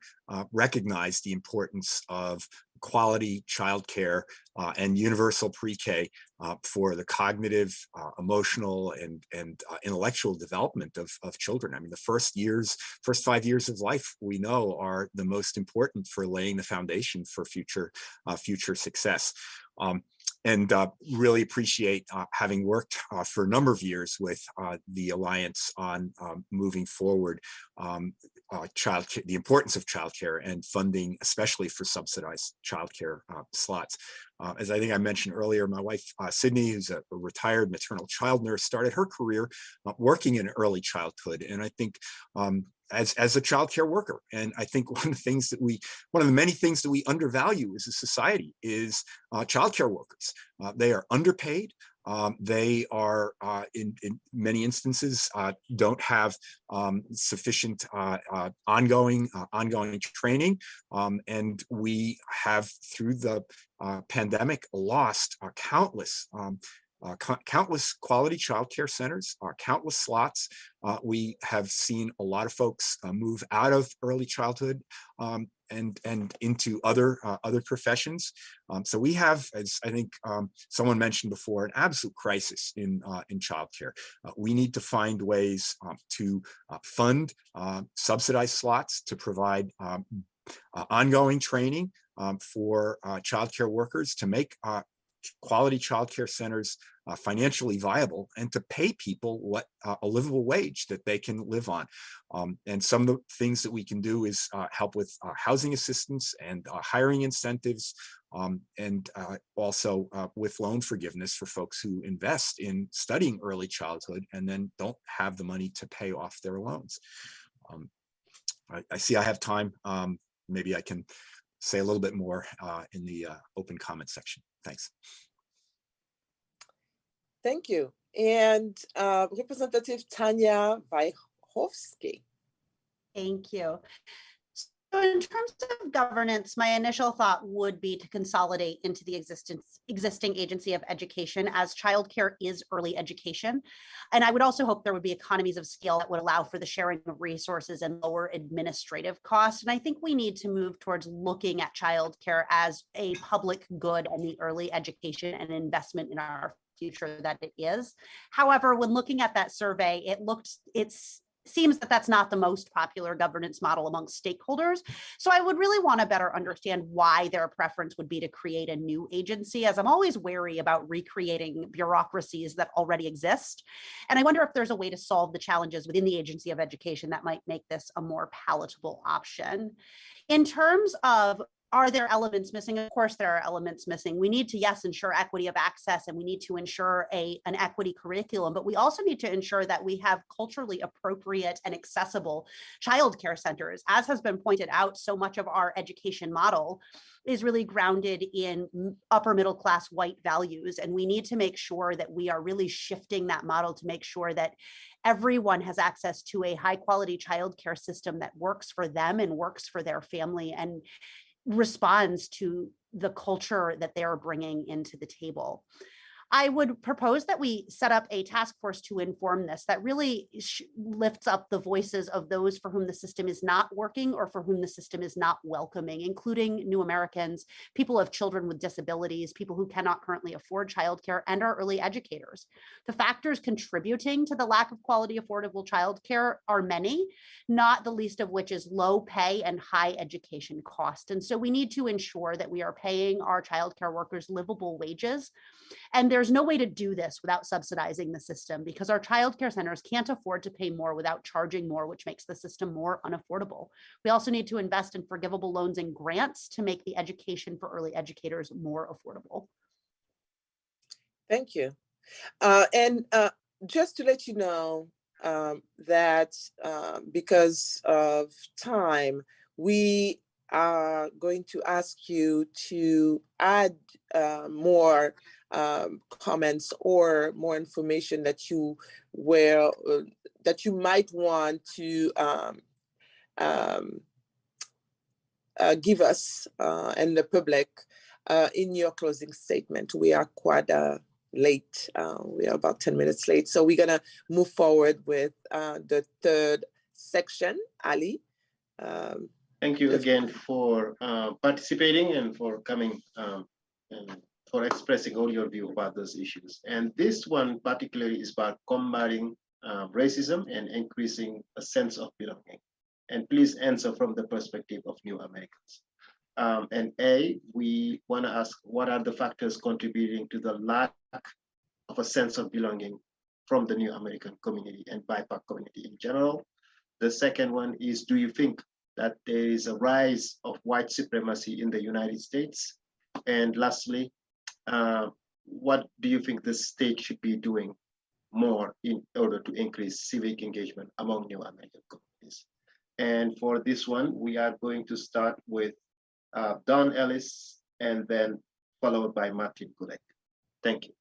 recognized the importance of quality childcare and universal pre-K for the cognitive, emotional, and intellectual development of children. I mean, the first 5 years of life, we know, are the most important for laying the foundation for future success. And really appreciate having worked for a number of years with the Alliance on moving forward the importance of childcare and funding, especially for subsidized childcare slots. As I think I mentioned earlier, my wife, Sydney, who's a retired maternal child nurse, started her career working in early childhood. And I think as a childcare worker, and I think one of the many things that we undervalue as a society is childcare workers. They are underpaid. They are, in many instances, don't have sufficient ongoing training, and we have, through the pandemic, lost countless quality childcare centers, countless slots. We have seen a lot of folks move out of early childhood and into other professions. So we have, as I think someone mentioned before, an absolute crisis in childcare. We need to find ways to fund subsidized slots, to provide ongoing training for childcare workers, to make quality childcare centers financially viable and to pay people what a livable wage that they can live on. And some of the things that we can do is help with housing assistance and hiring incentives, and also with loan forgiveness for folks who invest in studying early childhood and then don't have the money to pay off their loans. I see I have time. Maybe I can say a little bit more in the open comment section. Thanks. Thank you. And Representative Tanya Wojciechowski. Thank you. So in terms of governance, my initial thought would be to consolidate into the existing agency of education, as childcare is early education. And I would also hope there would be economies of scale that would allow for the sharing of resources and lower administrative costs. And I think we need to move towards looking at childcare as a public good and the early education and investment in our future that it is. However, when looking at that survey, it seems that that's not the most popular governance model amongst stakeholders. So I would really want to better understand why their preference would be to create a new agency, as I'm always wary about recreating bureaucracies that already exist. And I wonder if there's a way to solve the challenges within the agency of education that might make this a more palatable option. In terms of, are there elements missing? Of course, there are elements missing. We need to, yes, ensure equity of access, and we need to ensure an equity curriculum, but we also need to ensure that we have culturally appropriate and accessible childcare centers. As has been pointed out, so much of our education model is really grounded in upper middle class white values, and we need to make sure that we are really shifting that model to make sure that everyone has access to a high quality childcare system that works for them and works for their family and responds to the culture that they're bringing into the table. I would propose that we set up a task force to inform this, that really lifts up the voices of those for whom the system is not working or for whom the system is not welcoming, including new Americans, people of children with disabilities, people who cannot currently afford childcare, and our early educators. The factors contributing to the lack of quality, affordable childcare are many, not the least of which is low pay and high education cost. And so we need to ensure that we are paying our childcare workers livable wages. And there's no way to do this without subsidizing the system, because our childcare centers can't afford to pay more without charging more, which makes the system more unaffordable. We also need to invest in forgivable loans and grants to make the education for early educators more affordable. Thank you. And just to let you know that because of time, we are going to ask you to add more comments or more information that you might want to give us and the public in your closing statement. We are quite late. We are about 10 minutes late. So we're gonna move forward with the third section. Ali. Thank you again for participating and for coming and for expressing all your view about those issues. And this one particularly is about combating racism and increasing a sense of belonging. And please answer from the perspective of new Americans. And A, we want to ask, what are the factors contributing to the lack of a sense of belonging from the new American community and BIPOC community in general? The second one is, do you think that there is a rise of white supremacy in the United States? And lastly, what do you think the state should be doing more in order to increase civic engagement among new American communities? And for this one, we are going to start with Don Ellis and then followed by Martin Gurek. Thank you.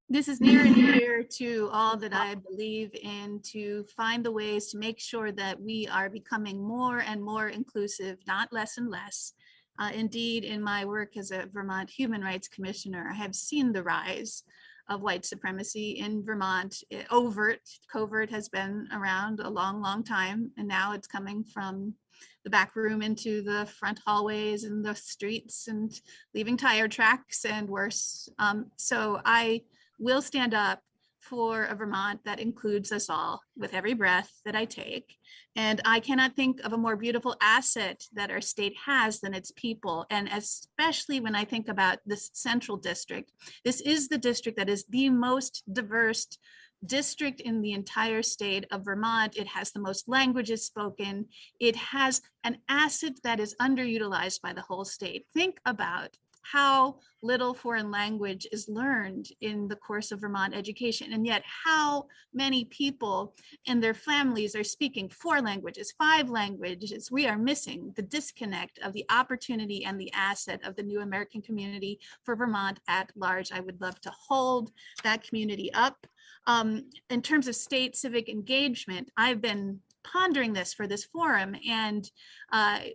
This is near and dear to all that I believe in, to find the ways to make sure that we are becoming more and more inclusive, not less and less. Indeed, in my work as a Vermont Human Rights Commissioner, I have seen the rise of white supremacy in Vermont. Covert has been around a long, long time, and now it's coming from the back room into the front hallways and the streets and leaving tire tracks and worse. So I will stand up for a Vermont that includes us all with every breath that I take. And I cannot think of a more beautiful asset that our state has than its people. And especially when I think about this central district, this is the district that is the most diverse district in the entire state of Vermont. It has the most languages spoken. It has an asset that is underutilized by the whole state. Think about how little foreign language is learned in the course of Vermont education, and yet how many people and their families are speaking 4 languages, 5 languages. We are missing the disconnect of the opportunity and the asset of the new American community for Vermont at large. I would love to hold that community up. In terms of state civic engagement, I've been pondering this for this forum, and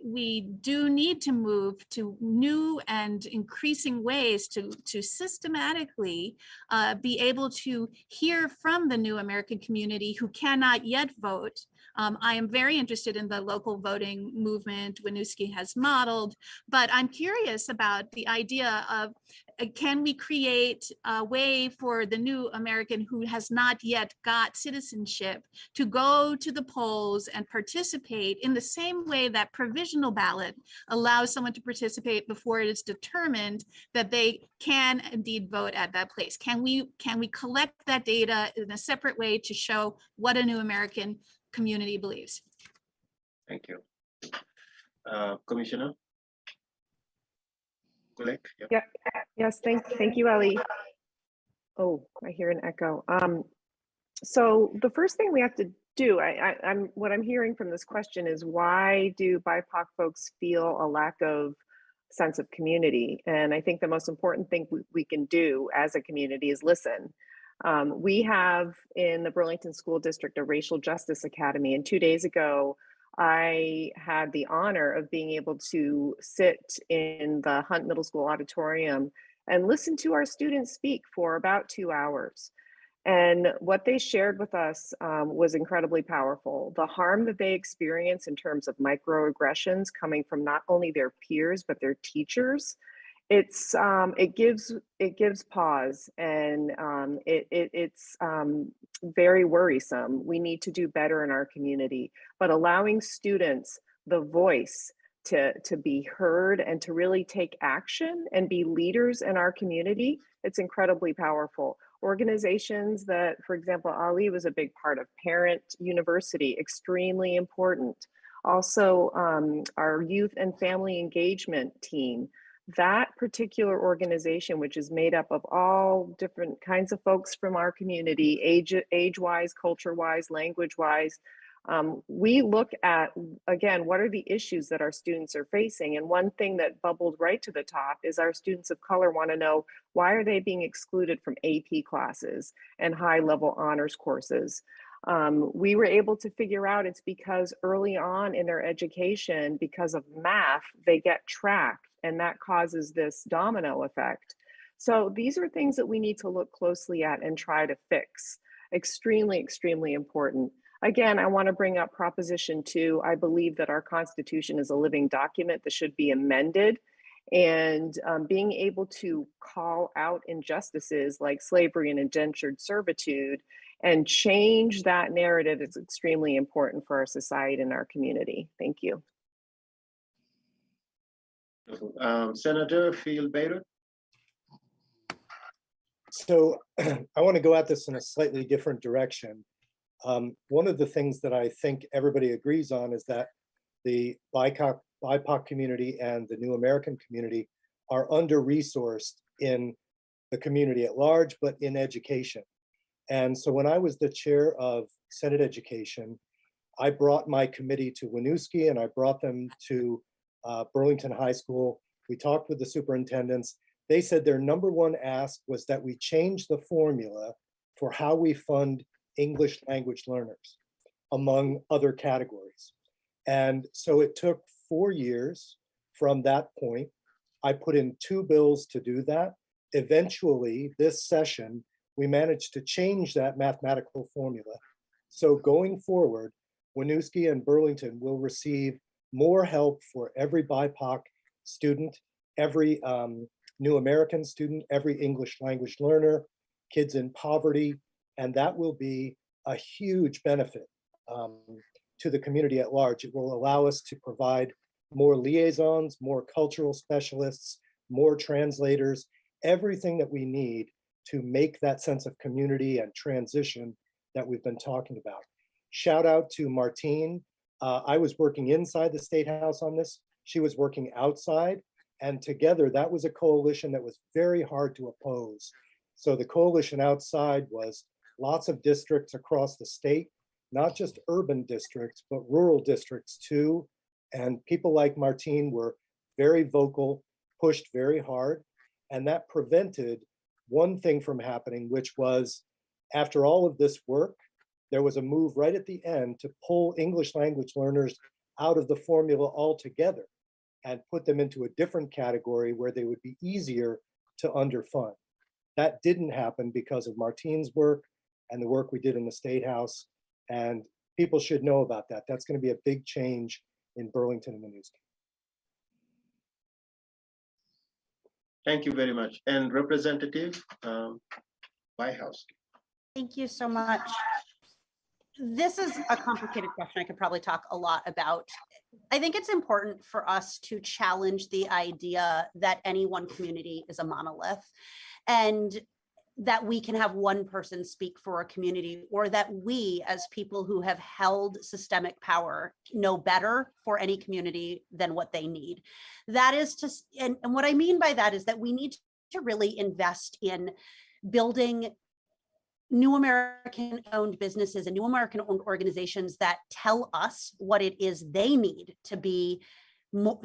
we do need to move to new and increasing ways to systematically be able to hear from the new American community who cannot yet vote. I am very interested in the local voting movement Winooski has modeled, but I'm curious about the idea of can we create a way for the new American who has not yet got citizenship to go to the polls and participate in the same way that provisional ballot allows someone to participate before it is determined that they can indeed vote at that place? Can we collect that data in a separate way to show what a new American community believes? Thank you. Commissioner? Gulek? Yep. Yeah. Yes, thank you, Ellie. Oh, I hear an echo. So the first thing we have to do, what I'm hearing from this question is, why do BIPOC folks feel a lack of sense of community? And I think the most important thing we can do as a community is listen. We have in the Burlington School District a Racial Justice Academy, and 2 days ago, I had the honor of being able to sit in the Hunt Middle School auditorium and listen to our students speak for about 2 hours. And what they shared with us was incredibly powerful. The harm that they experience in terms of microaggressions coming from not only their peers, but their teachers, it gives pause, and it's very worrisome. We need to do better in our community, but allowing students the voice to be heard and to really take action and be leaders in our community, it's incredibly powerful. Organizations that, for example, Ali was a big part of, Parent University, extremely important. Also, our youth and family engagement team. That particular organization, which is made up of all different kinds of folks from our community, age-wise, culture-wise, language-wise, we look at, again, what are the issues that our students are facing? And one thing that bubbled right to the top is our students of color want to know, why are they being excluded from AP classes and high-level honors courses? We were able to figure out it's because early on in their education, because of math, they get tracked, and that causes this domino effect. So these are things that we need to look closely at and try to fix. Extremely, extremely important. Again, I want to bring up Proposition 2. I believe that our Constitution is a living document that should be amended, and being able to call out injustices like slavery and indentured servitude and change that narrative is extremely important for our society and our community. Thank you. Senator Phil Bayreuth. So I want to go at this in a slightly different direction. One of the things that I think everybody agrees on is that the BIPOC community and the New American community are under-resourced in the community at large, but in education. And so when I was the chair of Senate Education, I brought my committee to Winooski, and I brought them to Burlington High School. We talked with the superintendents. They said their #1 ask was that we change the formula for how we fund English language learners, among other categories. And so it took 4 years from that point. I put in 2 bills to do that. Eventually, this session, we managed to change that mathematical formula. So going forward, Winooski and Burlington will receive more help for every BIPOC student, every New American student, every English language learner, kids in poverty, And that will be a huge benefit to the community at large. It will allow us to provide more liaisons, more cultural specialists, more translators, everything that we need to make that sense of community and transition that we've been talking about. Shout out to Martine. I was working inside the State House on this. She was working outside. And together, that was a coalition that was very hard to oppose. So the coalition outside was lots of districts across the state, not just urban districts, but rural districts too. And people like Martine were very vocal, pushed very hard. And that prevented one thing from happening, which was after all of this work, there was a move right at the end to pull English language learners out of the formula altogether and put them into a different category where they would be easier to underfund. That didn't happen because of Martine's work and the work we did in the State House. And people should know about that. That's going to be a big change in Burlington and Winooski. Thank you very much. And Representative Whitehouse. Thank you so much. This is a complicated question I could probably talk a lot about. I think it's important for us to challenge the idea that any one community is a monolith and that we can have one person speak for a community, or that we as people who have held systemic power know better for any community than what they need. That is to, and what I mean by that is that we need to really invest in building new American-owned businesses and new American-owned organizations that tell us what it is they need to be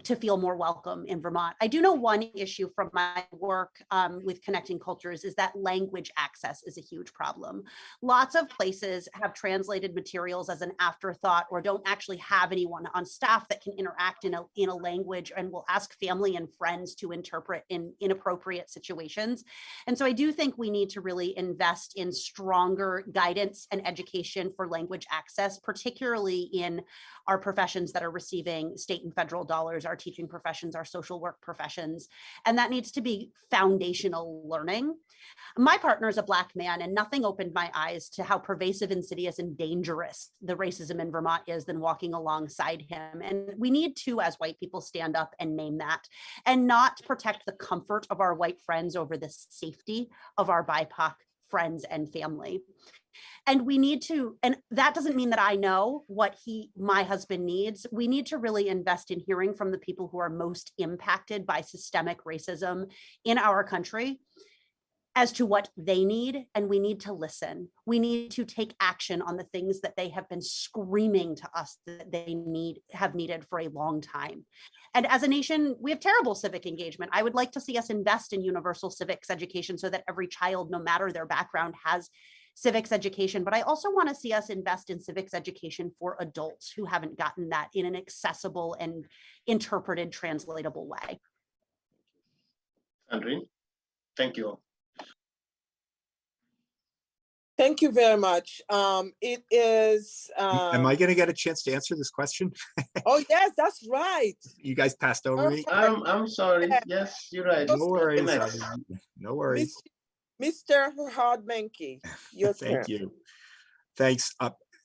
to feel more welcome in Vermont. I do know one issue from my work with Connecting Cultures is that language access is a huge problem. Lots of places have translated materials as an afterthought or don't actually have anyone on staff that can interact in a language and will ask family and friends to interpret in inappropriate situations. And so I do think we need to really invest in stronger guidance and education for language access, particularly in our professions that are receiving state and federal dollars, our teaching professions, our social work professions. And that needs to be foundational learning. My partner is a Black man, and nothing opened my eyes to how pervasive, insidious, and dangerous the racism in Vermont is than walking alongside him. And we need to, as white people, stand up and name that, and not protect the comfort of our white friends over the safety of our BIPOC friends and family. And we need to, and that doesn't mean that I know what my husband needs. We need to really invest in hearing from the people who are most impacted by systemic racism in our country as to what they need, and we need to listen. We need to take action on the things that they have been screaming to us that they have needed for a long time. And as a nation, we have terrible civic engagement. I would like to see us invest in universal civics education so that every child, no matter their background, has civics education. But I also want to see us invest in civics education for adults who haven't gotten that in an accessible and interpreted, translatable way. Sandrine, thank you. Thank you very much. It is. Am I going to get a chance to answer this question? Oh, yes, that's right. You guys passed over me. I'm sorry. Yes, you're right. No worries. No worries. Mr. Hardmenke, your turn. Thank you. Thanks.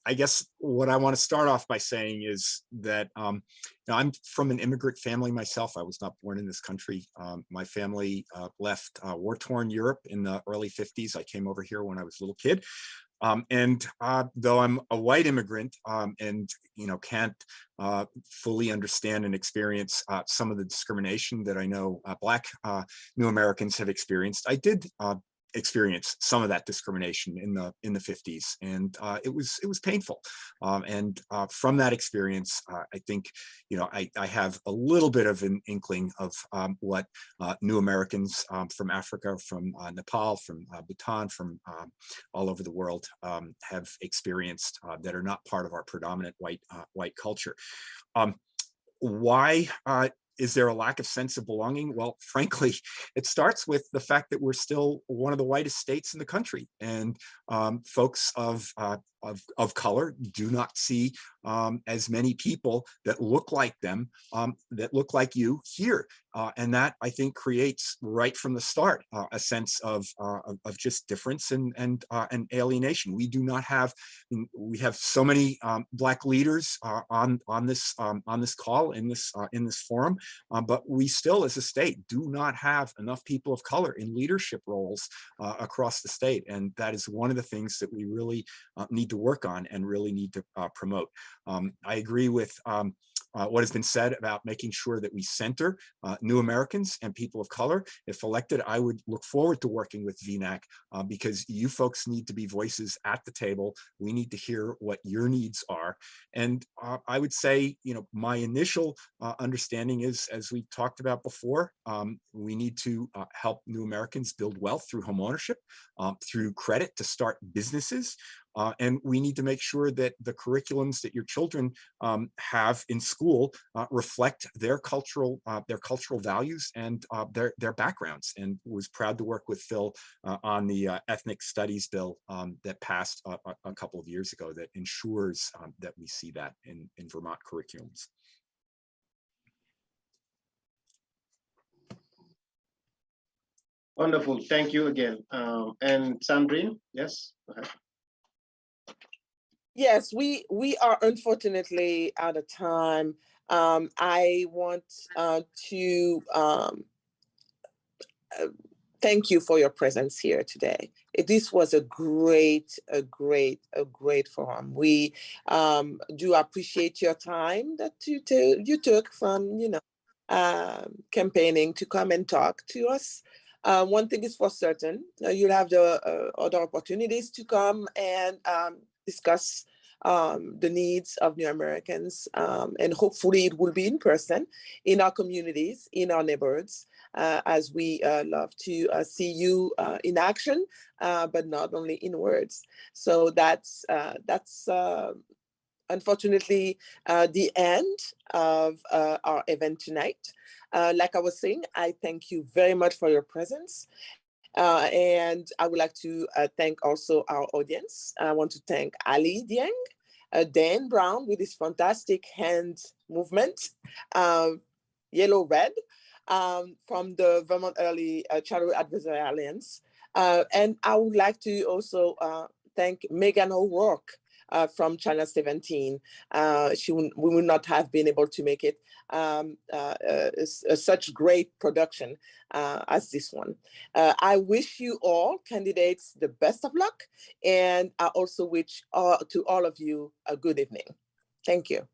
I guess what I want to start off by saying is that I'm from an immigrant family myself. I was not born in this country. My family left war-torn Europe in the early 50s. I came over here when I was a little kid. And though I'm a white immigrant and can't fully understand and experience some of the discrimination that I know Black new Americans have experienced, I did experience some of that discrimination in the 50s, and it was painful. And from that experience, I think I have a little bit of an inkling of what new Americans from Africa, from Nepal, from Bhutan, from all over the world have experienced that are not part of our predominant white culture. Why is there a lack of sense of belonging? Well, frankly, it starts with the fact that we're still one of the whitest states in the country, and folks of of color do not see as many people that look like them, that look like you here. And that, I think, creates right from the start a sense of just difference and alienation. We do not have, we have so many Black leaders on this call in this forum, but we still, as a state, do not have enough people of color in leadership roles across the state, and that is one of the things that we really need to work on and really need to promote. I agree with what has been said about making sure that we center new Americans and people of color. If elected, I would look forward to working with VNAAC because you folks need to be voices at the table. We need to hear what your needs are. And I would say, you know, my initial understanding is, as we talked about before, we need to help new Americans build wealth through homeownership, through credit to start businesses. And we need to make sure that the curriculums that your children have in school reflect their cultural values and their backgrounds. And was proud to work with Phil on the ethnic studies bill that passed a couple of years ago that ensures that we see that in Vermont curriculums. Wonderful, thank you again. And Sandrine, yes, go ahead. Yes, we are unfortunately out of time. I want to thank you for your presence here today. This was a great forum. We do appreciate your time that you took from, you know, campaigning to come and talk to us. One thing is for certain, you'll have the other opportunities to come and discuss the needs of new Americans, and hopefully it will be in person in our communities, in our neighborhoods, as we love to see you in action, but not only in words. So that's unfortunately the end of our event tonight. Like I was saying, I thank you very much for your presence. And I would like to thank also our audience. I want to thank Ali Dieng, Dan Brown with his fantastic hand movement, yellow-red, from the Vermont Early Childhood Advisory Alliance. And I would like to also thank Megan O'Rourke from Channel 17. We would not have been able to make it such great production as this one. I wish you all candidates the best of luck, and I also wish to all of you a good evening. Thank you.